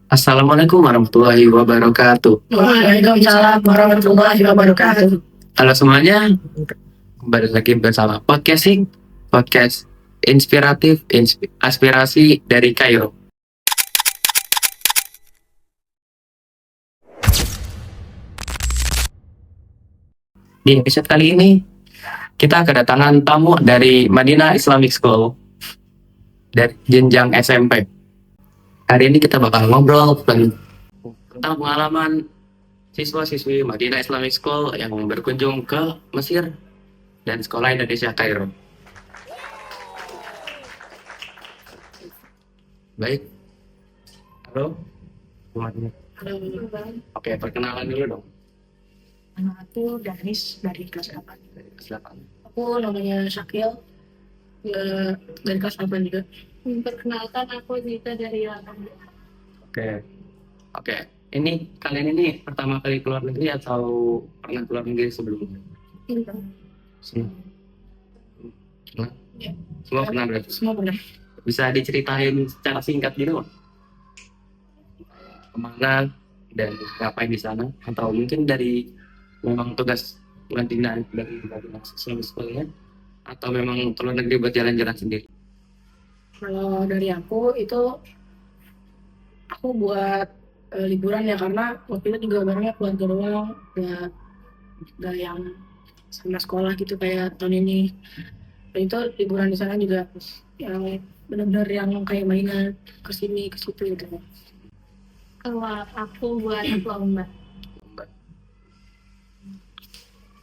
Assalamualaikum warahmatullahi wabarakatuh. Waalaikumsalam warahmatullahi wabarakatuh. Halo semuanya, kembali lagi bersama podcast inspiratif, aspirasi dari Kairo. Di episode kali ini, kita kedatangan tamu dari Madinah Islamic School dari jenjang SMP. Hari ini kita bakal ngobrol tentang pengalaman siswa-siswi Madinah Islamic School yang berkunjung ke Mesir dan sekolah Indonesia Kairo. Baik, halo semuanya. Halo, Oke, perkenalan dulu dong. nama aku Danis dari kelas 8. Dari kelas 8. Aku namanya Syakil, dari kelas 8 juga. Perkenalkan, aku Zita dari Lampung. Oke, oke. Ini kalian ini pertama kali keluar negeri atau pernah keluar negeri sebelumnya? Semua. Semua? Ya. Semua pernah berarti? Semua pernah. Bisa diceritain secara singkat gitu nggak? Kemana dan ngapain di sana? Atau mungkin dari memang tugas Madinah dari Islamic School-nya? Atau memang keluar negeri buat jalan-jalan sendiri? Kalau dari aku itu, aku buat liburan ya, karena waktu itu juga barengnya keluarga doang, gak yang sama sekolah gitu kayak tahun ini. Dan itu liburan di sana juga yang benar-benar yang kayak mainan kesini ke situ gitu. Kalau aku buat lomba.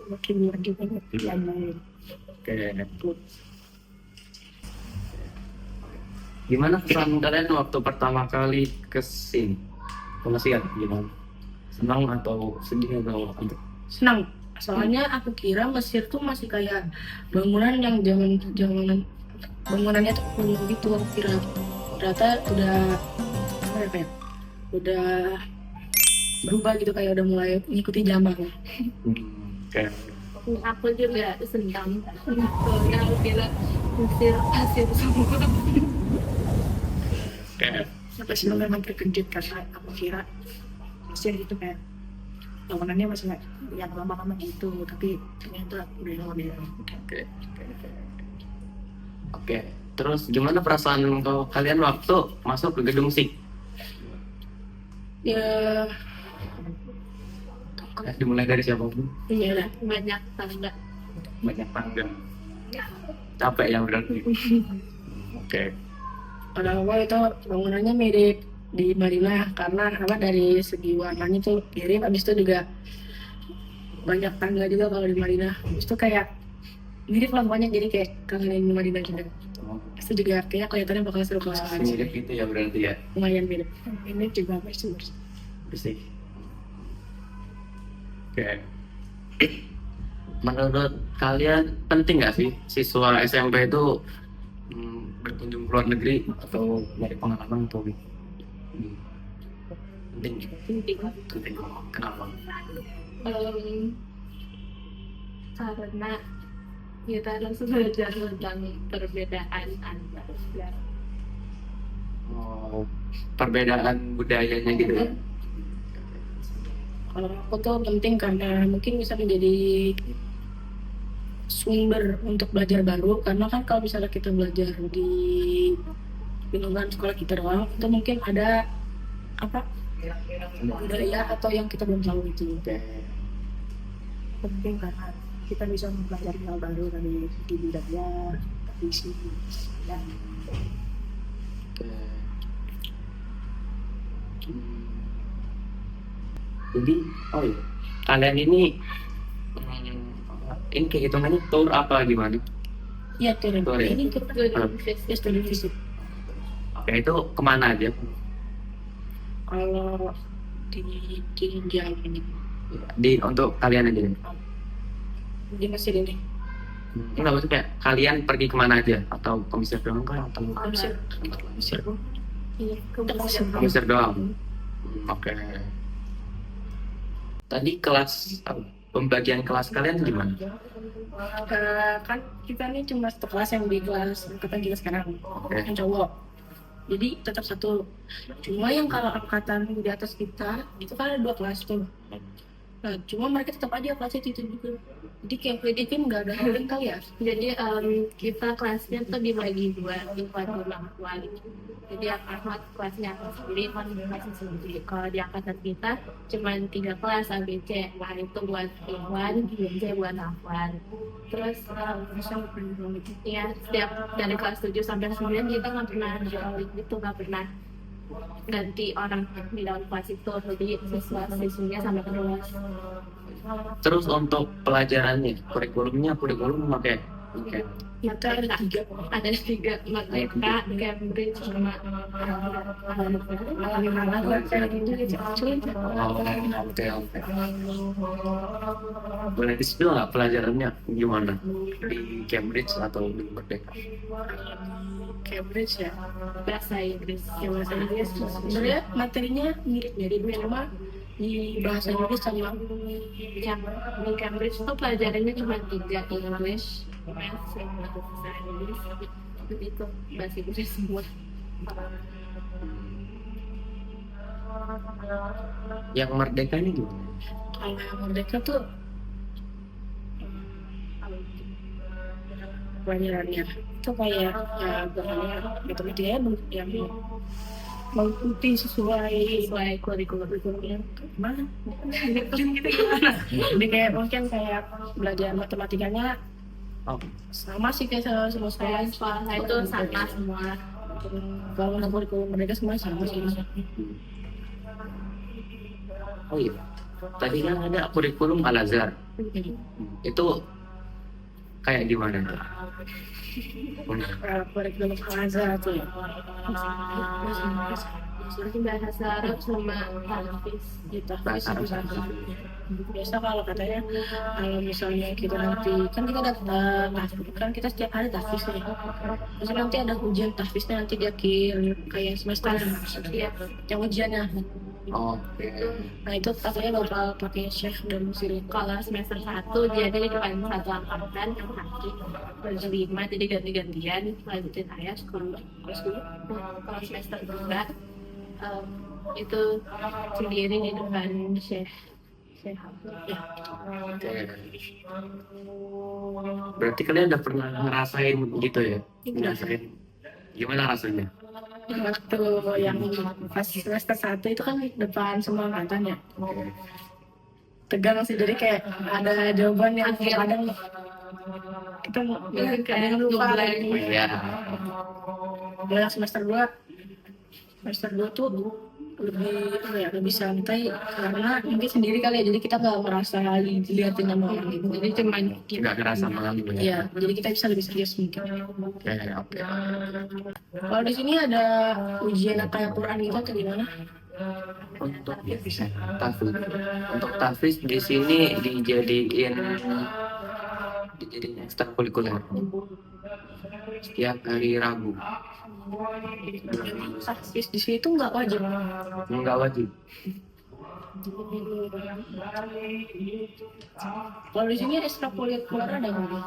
Makin lagi banyak yang main. Oke. Gimana kesan kalian waktu pertama kali ke sini? Ke Mesir gimana? Senang atau sedih atau apa? Senang, soalnya aku kira Mesir tuh masih kayak bangunan yang zaman bangunannya tuh kuno gitu. Aku kira ternyata udah apa ya, udah berubah gitu, kayak udah mulai mengikuti zaman. Oke. Aku juga senang. Soalnya aku kira Mesir pasir semua. Oke. Sampai sini memang terkejut karena aku kira Mesir itu kayak bangunannya masih nggak yang lama-lama gitu, tapi ternyata udah modern. Oke. Terus gimana perasaan kalian waktu masuk ke gedung SIK? Ya, Dimulai dari siapa dulu? iya lah. Banyak tangga. Banyak tangga. Capek ya berarti. Oke. Pada awal itu bangunannya mirip di Madinah karena apa, dari segi warnanya tuh mirip, habis itu juga banyak tangga juga kalau di Madinah. Habis itu kayak mirip lah pokoknya, jadi kayak kangenin Madinah juga. Habis itu juga kayaknya kelihatannya bakal seru kalau sekarang sih. Mirip gitu ya berarti ya. Lumayan mirip. Ini juga bersih. Bersih. Oke. Menurut kalian penting nggak sih siswa SMP itu berkunjung ke luar negeri atau dari pengalaman atau penting? Penting. Penting. Kenapa? Karena kita harus belajar tentang perbedaan antar negara. Oh, perbedaan budayanya gitu ya? Kalau aku tuh penting karena mungkin bisa menjadi sumber untuk belajar baru, karena kan kalau misalnya kita belajar di lingkungan sekolah kita doang, itu mungkin ada apa budaya atau yang kita belum tahu itu. Penting karena kita bisa mempelajari hal baru dari segi budaya, tradisi, dan Jadi, oh iya, kalian ini kehitungannya tour apa gimana? ya tuh Tour ya? ini kita studi fisik. Oke, itu kemana aja? Kalau di jenjang ini Untuk kalian aja nih. di Mesir ini, Enggak, maksudnya kayak kalian pergi kemana aja? Atau ke Mesir doang kah? Atau Mesir, Iya, ke Mesir doang? Oke. Tadi kelas, pembagian kelas kalian gimana? kan kita nih cuma satu kelas yang di kelas angkatan kita sekarang, yang cowok. jadi tetap satu. Cuma yang kalau angkatan di atas kita itu kan ada 2 kelas tuh. Nah, cuma mereka tetap aja kelasnya itu juga. Jadi kayak PDP nggak ada holding kali ya. Jadi kita kelasnya tuh dibagi dua, Ikhwan sama Akhwat. Jadi yang Ahmad kelasnya Ahmad sendiri, Ikhwan kelasnya sendiri. Kalau di angkatan kita cuma 3 kelas A, B, C. Nah itu buat Ikhwan, B, C buat Akhwat. Terus ya setiap dari kelas 7 sampai 9 kita nggak pernah itu nggak pernah ganti orang di dalam kelas itu. Jadi siswanya sampai terus. Terus untuk pelajarannya, kurikulum pakai Kita ada 3. Ada 3, Merdeka, Cambridge, sama oke. Boleh di-spill nggak pelajarannya gimana di Cambridge atau di Merdeka? Cambridge ya. bahasa Inggris. Ya bahasa Inggris. Sebenarnya materinya mirip-mirip, cuma di bahasa Inggris sama Yang di Cambridge tuh pelajarannya cuma 3, English, Math, sama bahasa Inggris. Itu bahasa Inggris semua. Yang Merdeka ini gimana? kalau yang Merdeka tuh pelajarannya itu kayak ya bahannya matematikanya yang mengikuti sesuai kurikulumnya mana gitu gimana. Jadi kayak mungkin kayak belajar matematikanya Oh, sama sih kayak semua sekolah. Sekolah saya itu sama semua. Kalau untuk kurikulum mereka semua sama sih. oh iya. Tadi kan ada kurikulum Al-Azhar. Itu kayak gimana tuh? Kurikulum Al-Azhar tuh ya. Bahasa Arab sama Hafiz. Kita Bahasa Arab. biasa kalau katanya kalau misalnya kita nanti kan kita ada kan kita setiap hari tahfiz nih, terus nanti ada ujian tahfiznya nanti di akhir kayak semester yang ujiannya. Oke. Nah itu katanya bakal pakai syekh dan muslim. Kalau semester 1 jadi di depan satu angkatan yang hakim baju 5, jadi ganti-gantian lanjutin ayat. Kalau semester 2 itu sendiri di depan Syekh Ya. Oke. Berarti kalian udah pernah ngerasain gitu ya? Ngerasain gimana rasanya? Waktu yang pas semester 1 itu kan depan semua angkatan ya. Tegang sih, jadi kayak ada jawaban yang kadang kita kadang lupa. Iya. Kalau yang semester 2 tuh lebih santai karena mungkin sendiri kali ya, jadi kita nggak merasa dilihatin sama orang gitu, jadi cuman Nggak ngerasa malam ya? iya, jadi kita bisa lebih serius mungkin. Oke. Kalau di sini ada ujian kayak Quran gitu atau gimana? Untuk tahfiz, di sini dijadiin ekstrakurikuler setiap hari Rabu. Tahfiz di sini tuh nggak wajib. Nggak wajib. Kalau di sini ekstrakurikuler ada nggak?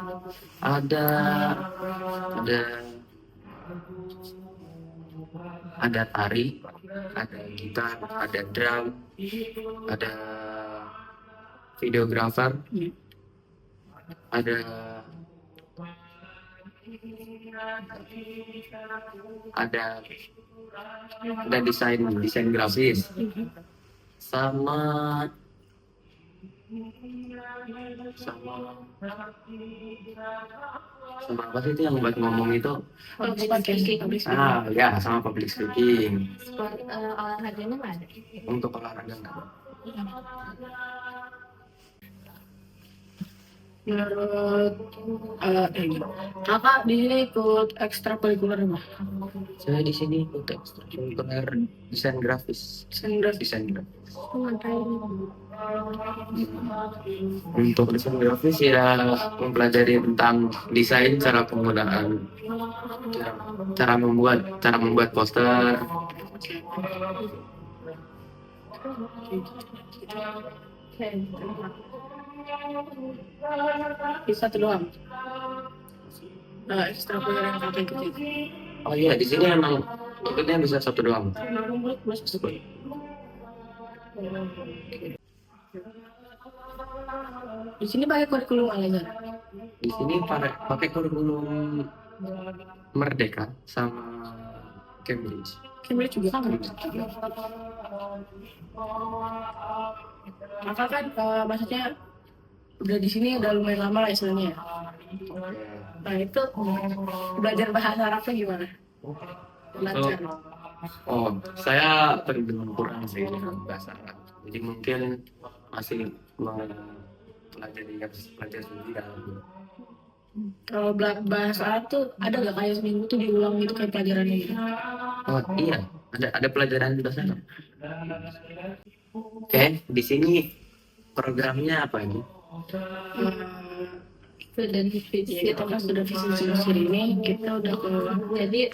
Ada tari, ada gitar, ada drum, ada videografer, ada desain grafis, sama apa sih itu yang buat ngomong itu? Ya, sama public speaking. Olahraganya nggak ada. Untuk olahraga nggak ada. Menurut kakak di sini ikut ekstrakurikuler apa? Saya di sini ikut ekstrakurikuler desain grafis. Desain grafis. Untuk desain grafis ya mempelajari tentang desain, cara penggunaan, cara membuat poster. Bisa satu doang. Ekstrakurikuler yang kakak ikutin. Oh iya, di sini emang Ikutnya bisa satu doang. Boleh masuk. Di sini pakai kurikulum Al-Azhar. Di sini pakai kurikulum Merdeka sama Cambridge. Cambridge juga. Kakak kan maksudnya udah di sini udah lumayan lama lah istilahnya. Nah itu belajar bahasa Arabnya gimana? Lancar. Oh, saya terbilang kurang sih dengan bahasa Arab. Jadi mungkin masih mempelajari sendiri dalam. Kalau bahasa Arab tuh ada gak kayak seminggu tuh diulang gitu kayak pelajarannya gitu? Oh iya, ada pelajaran bahasa Arab. Oke, di sini programnya apa ini? Student Ya, visit. kita kan sudah visi ini kita udah ke Jadi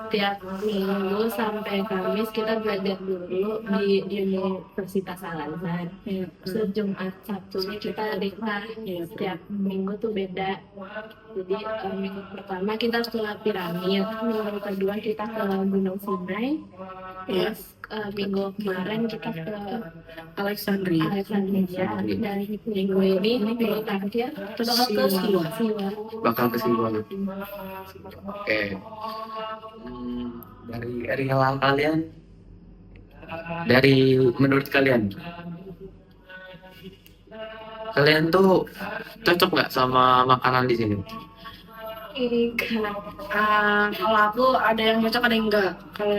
tiap minggu sampai Kamis kita belajar dulu di Universitas Al-Azhar. ya, Terus Jumat Sabtunya kita rikmah. Setiap minggu tuh beda. Jadi minggu pertama kita ke piramid, minggu kedua kita ke Gunung Sinai, ya, terus minggu kemarin kita ke Alexandria. Alexandria, dan minggu ini minggu terakhir terus ke Siwa. Bakal ke Siwa. Oke. Dari area kalian, menurut kalian tuh cocok nggak sama makanan di sini? Kalau aku ada yang cocok ada yang enggak. Kalau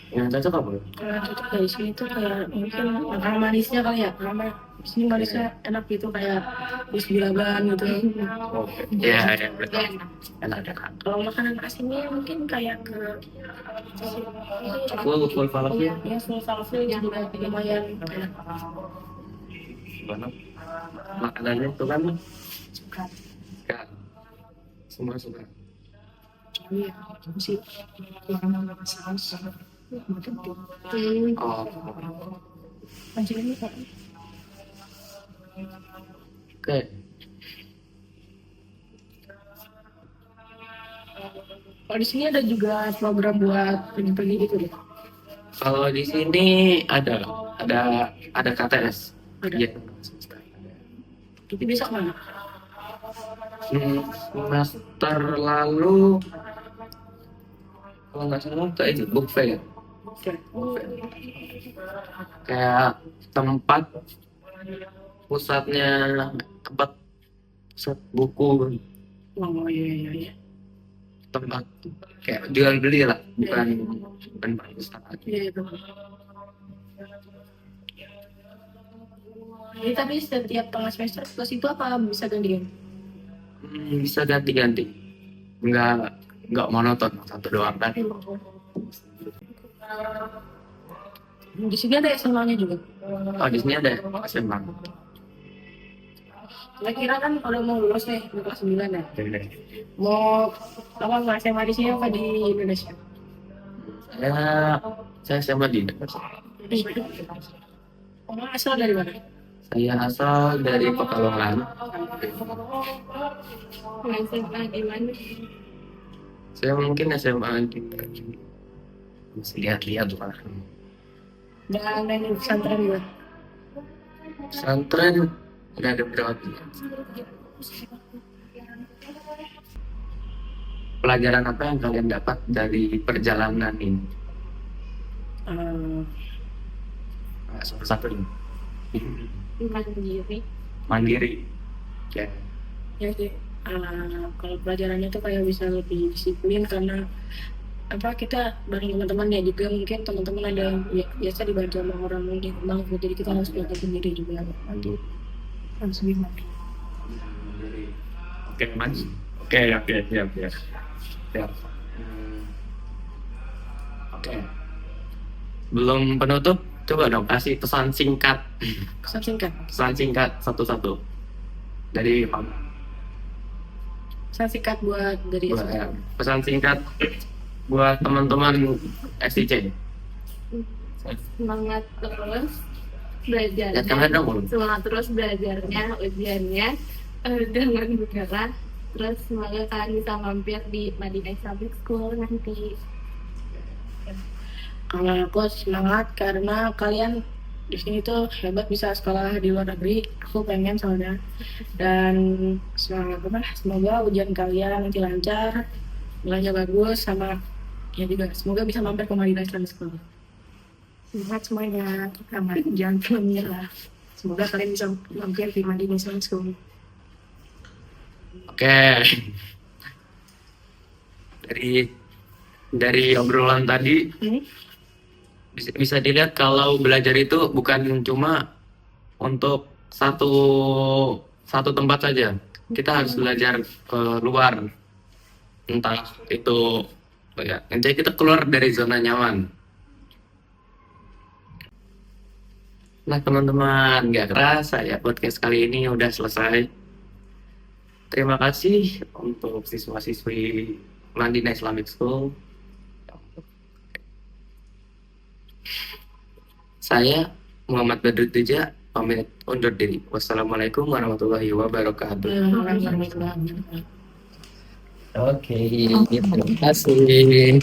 Yang cocok apa? yang cocok dari sini tuh kayak mungkin makanan manisnya kali ya, karena di sini manisnya enak gitu kayak bisbilaban gitu. Oke. Ya, betul. Enak. Kalau makanan asinnya mungkin kayak ke Full falafel. ya full falafel juga lumayan enak. Gimana? Makanannya tuh kan Suka. Semua suka. Iya, sih. Saus. Oh, Pancing ini kok. oke. Kalau di sini ada juga program buat pergi-pergi gitu deh. Kalau di sini ada KTS. Ada. Iya. Itu bisa kemana? Semester lalu kalau nggak salah kayak itu book fair. Oke. Kayak tempat pusat buku, Oh iya. tempat kayak jual beli lah, bukan perpustakaan. Iya itu. Jadi tapi setiap tengah semester plus itu apa bisa gantian? Bisa ganti-ganti, nggak monoton satu doang kan. Di sini ada SMA-nya juga. Oh, di sini ada SMA. Kira-kira kan udah mau lulus nih, di kelas 9 ya. Mau apa SMA di sini apa di Indonesia? Saya SMA di Indonesia. Oh, asal dari mana? Saya asal dari Pekalongan. SMA di mana? Saya mungkin SMA di masih lihat-lihat lah. Dan yang pesantren juga. Pesantren udah ada berapa? Pelajaran apa yang kalian dapat dari perjalanan ini? Satu-satu ini. Mandiri. Ya. Ya sih. Kalau pelajarannya tuh kayak bisa lebih disiplin karena apa kita bareng teman-teman ya juga mungkin teman-teman ada yang biasa dibantu sama orang di rumah jadi kita harus belajar sendiri juga harus gimana? Oke mas. Oke siap. Oke. Belum penutup, coba dong kasih pesan singkat. Pesan singkat satu-satu dari Pak. Pesan singkat buat dari Pesan singkat buat teman-teman STC. Semangat terus belajarnya. Semangat terus belajarnya, ujiannya. Jangan menyerah. Terus semoga kalian bisa mampir di Madinah Islamic School nanti. Kalau aku semangat karena kalian di sini tuh hebat bisa sekolah di luar negeri. Aku pengen soalnya. Dan semangat apa? Semoga ujian kalian nanti lancar, nilainya bagus, sama ya juga semoga bisa mampir ke Madinah Islamic School. Semangat semuanya, aman, jangan menyerah. Semoga kalian bisa mampir di Madinah Islamic School. Oke. Dari obrolan tadi bisa dilihat kalau belajar itu bukan cuma untuk satu satu tempat saja. Kita harus belajar ke luar, entah itu ya, jadi kita keluar dari zona nyaman. Nah teman-teman, nggak kerasa ya podcast kali ini udah selesai. Terima kasih untuk siswa-siswi Madinah Islamic School. Saya Muhammad Badrut Tuja pamit undur diri. Wassalamualaikum warahmatullahi wabarakatuh. Oke, terima kasih.